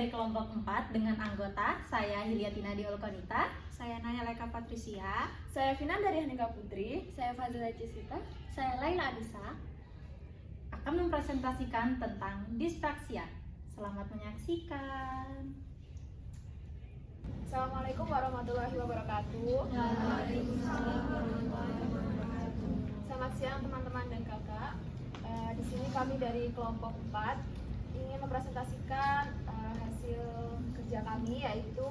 dari kelompok 4 dengan anggota saya Hilyatina Diolkonita, Saya Naya Leka Patricia. Saya Vina dari Handika Putri. Saya Fazila Cisita. Saya Laila Adisa. akan mempresentasikan tentang dispraksia. Selamat menyaksikan. Assalamualaikum warahmatullahi wabarakatuh. Selamat siang teman-teman dan kakak. Di sini kami dari kelompok 4 ingin mempresentasikan hasil kerja kami, yaitu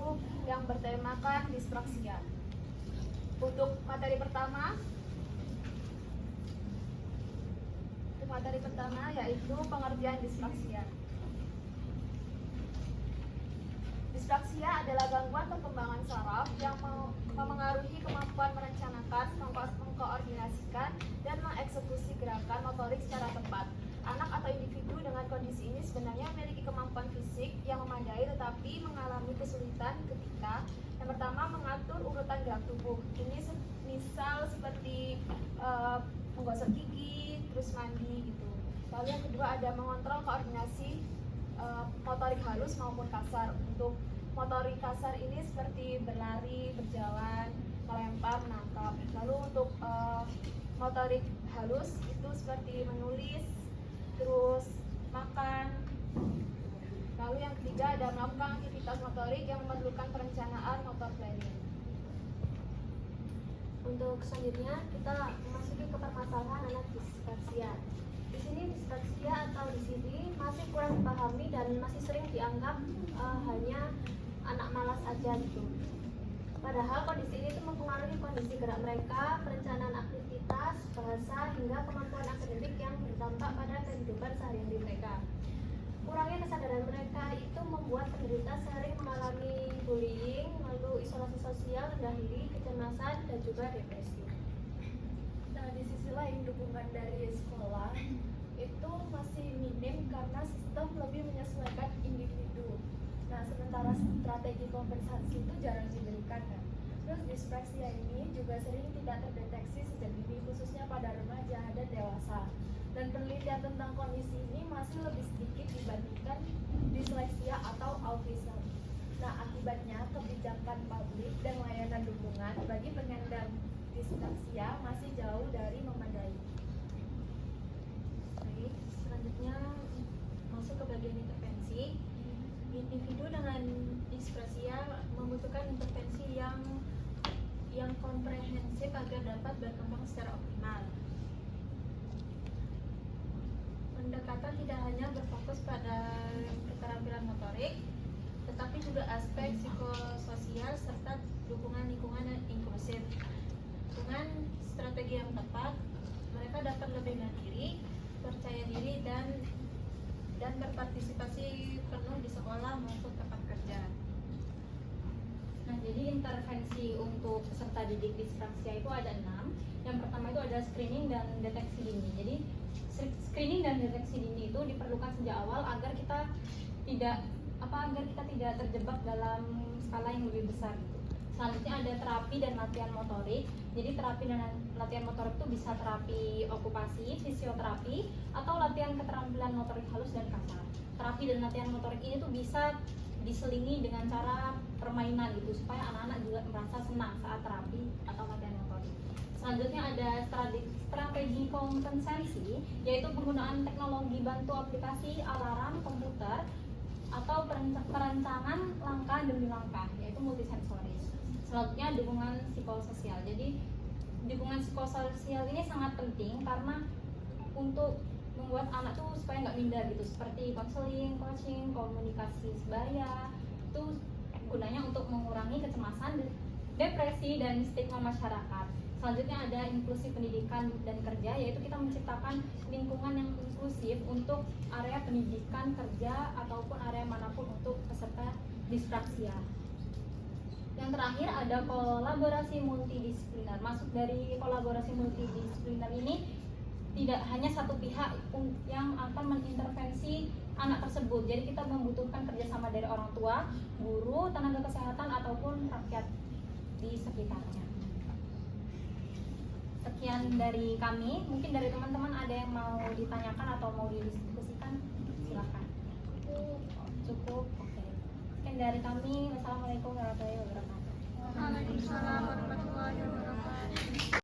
yang bertemakan dispraksia. Untuk materi pertama yaitu pengertian dispraksia. Dispraksia adalah gangguan perkembangan saraf yang memengaruhi kemampuan merencanakan, mengkoordinasikan, dan mengeksekusi gerakan motorik secara tepat. Anak atau individu dengan kondisi ini sebenarnya memiliki kemampuan fisik yang memadai, tetapi mengalami kesulitan ketika yang pertama mengatur urutan gerak tubuh. Ini misal seperti menggosok gigi, terus mandi gitu. Lalu yang kedua ada mengontrol koordinasi motorik halus maupun kasar. Untuk motorik kasar ini seperti berlari, berjalan, melempar, menangkap. Lalu untuk motorik halus itu seperti menulis, terus makan. Lalu yang ketiga ada melakukan aktivitas motorik yang memerlukan perencanaan motor planning. Untuk selanjutnya kita memasuki ke permasalahan anak dispraksia. Di sini dispraksia atau di sini masih kurang dipahami dan masih sering dianggap hanya anak malas aja gitu. Padahal kondisi ini itu mempengaruhi kondisi gerak mereka, perencanaan aktivitas, bahasa, hingga kemampuan akademik yang berdampak pada kehidupan sehari-hari mereka. Kurangnya kesadaran mereka itu membuat penderita sering mengalami bullying, lalu isolasi sosial, rendah diri, kecemasan, dan juga depresi. Nah, di sisi lain dukungan dari sekolah itu masih minim karena sistem lebih menyesuaikan individu. Nah, sementara strategi kompensasi itu jarang diberikan kan. Terus dispraksia ini juga sering tidak terdeteksi sejak dini, khususnya pada remaja dan dewasa. Dan penelitian tentang kondisi ini masih lebih sedikit dibandingkan disleksia atau autism. Nah, akibatnya kebijakan publik dan layanan dukungan bagi penyandang disleksia masih jauh dari memadai. Baik, selanjutnya masuk ke bagian intervensi. Individu dengan dispraksia membutuhkan intervensi yang komprehensif agar dapat berkembang secara optimal. Pendekatan tidak hanya berfokus pada keterampilan motorik, tetapi juga aspek psikososial serta dukungan lingkungan yang inklusif. Dengan strategi yang tepat, mereka dapat lebih mandiri, percaya diri, dan berpartisipasi penuh di sekolah maupun tempat kerja. Nah, jadi intervensi untuk peserta didik dispraksia itu ada 6. Yang pertama itu ada screening dan deteksi dini. Jadi screening dan deteksi dini itu diperlukan sejak awal agar kita tidak terjebak dalam skala yang lebih besar gitu. Selanjutnya ada terapi dan latihan motorik. Jadi terapi dan latihan motorik itu bisa terapi okupasi, fisioterapi, atau latihan keterampilan motorik halus dan kasar. Terapi dan latihan motorik ini tuh bisa diselingi dengan cara permainan gitu, supaya anak-anak juga merasa senang saat terapi atau latihan motorik. Selanjutnya ada strategi kompensasi, yaitu penggunaan teknologi bantu aplikasi alarm komputer atau perancangan langkah demi langkah, yaitu multisensoris. Selanjutnya dukungan psikososial. Jadi dukungan psikososial ini sangat penting karena untuk membuat anak tuh supaya nggak minder gitu, seperti konseling, coaching, komunikasi sebaya. Itu gunanya untuk mengurangi kecemasan, depresi, dan stigma masyarakat. Selanjutnya ada inklusi pendidikan dan kerja, yaitu kita menciptakan lingkungan yang inklusif untuk area pendidikan, kerja, ataupun area manapun untuk peserta dispraksia. Yang terakhir ada kolaborasi multidisipliner. Masuk dari kolaborasi multidisipliner ini tidak hanya satu pihak yang akan mengintervensi anak tersebut. Jadi kita membutuhkan kerjasama dari orang tua, guru, tenaga kesehatan, ataupun rakyat di sekitarnya. Sekian dari kami. Mungkin dari teman-teman ada yang mau ditanyakan atau mau didiskusikan? Silakan. Cukup. Oke. dari kami. Wassalamualaikum warahmatullahi wabarakatuh.